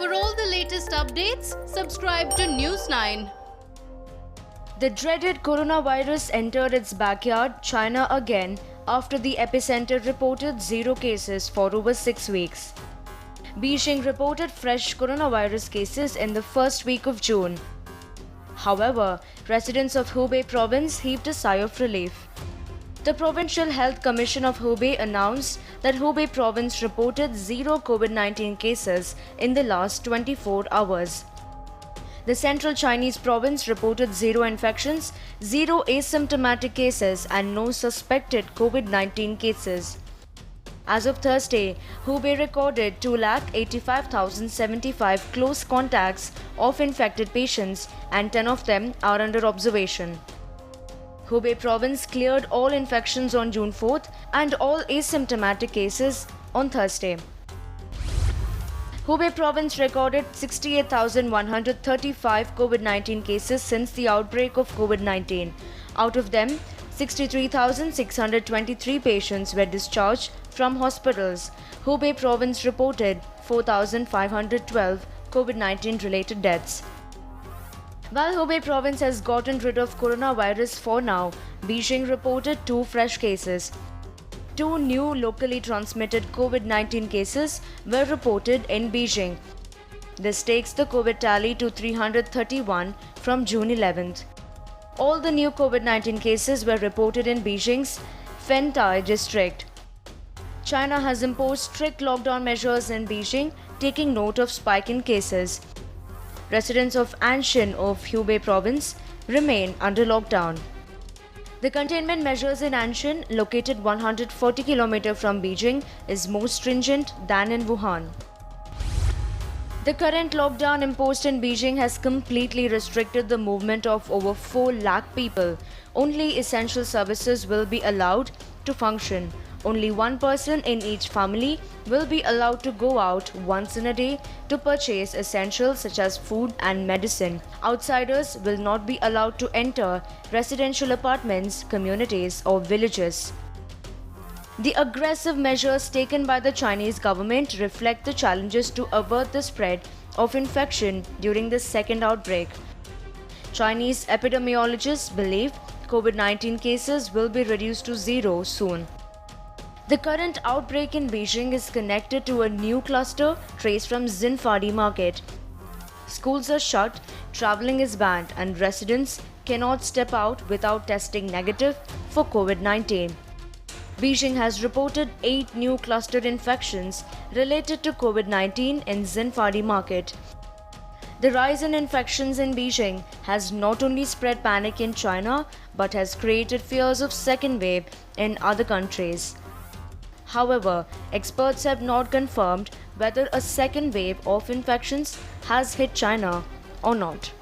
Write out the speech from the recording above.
For all the latest updates, subscribe to News9. The dreaded coronavirus entered its backyard, China, again after the epicenter reported 0 cases for over 6 weeks. Beijing reported fresh coronavirus cases in the first week of June. However, residents of Hubei province heaved a sigh of relief. The Provincial Health Commission of Hubei announced that Hubei province reported 0 COVID-19 cases in the last 24 hours. The central Chinese province reported 0 infections, 0 asymptomatic cases, and no suspected COVID-19 cases. As of Thursday, Hubei recorded 285,075 close contacts of infected patients, and 10 of them are under observation. Hubei province cleared all infections on June 4th and all asymptomatic cases on Thursday. Hubei province recorded 68,135 COVID-19 cases since the outbreak of COVID-19. Out of them, 63,623 patients were discharged from hospitals. Hubei province reported 4,512 COVID-19 related deaths. While Hubei province has gotten rid of coronavirus for now, Beijing reported 2 fresh cases. 2 new locally transmitted COVID-19 cases were reported in Beijing. This takes the COVID tally to 331 from June 11th. All the new COVID-19 cases were reported in Beijing's Fengtai district. China has imposed strict lockdown measures in Beijing, taking note of spike in cases. Residents of Anshan of Hubei province remain under lockdown. The containment measures in Anshan, located 140 km from Beijing, is more stringent than in Wuhan. The current lockdown imposed in Beijing has completely restricted the movement of over 4 lakh people. Only essential services will be allowed to function. Only one person in each family will be allowed to go out once in a day to purchase essentials such as food and medicine. Outsiders will not be allowed to enter residential apartments, communities, or villages. The aggressive measures taken by the Chinese government reflect the challenges to avert the spread of infection during the second outbreak. Chinese epidemiologists believe COVID-19 cases will be reduced to 0 soon. The current outbreak in Beijing is connected to a new cluster traced from Xinfadi market. Schools are shut, traveling is banned, and residents cannot step out without testing negative for COVID-19. Beijing has reported 8 new clustered infections related to COVID-19 in Xinfadi market. The rise in infections in Beijing has not only spread panic in China but has created fears of second wave in other countries. However, experts have not confirmed whether a second wave of infections has hit China or not.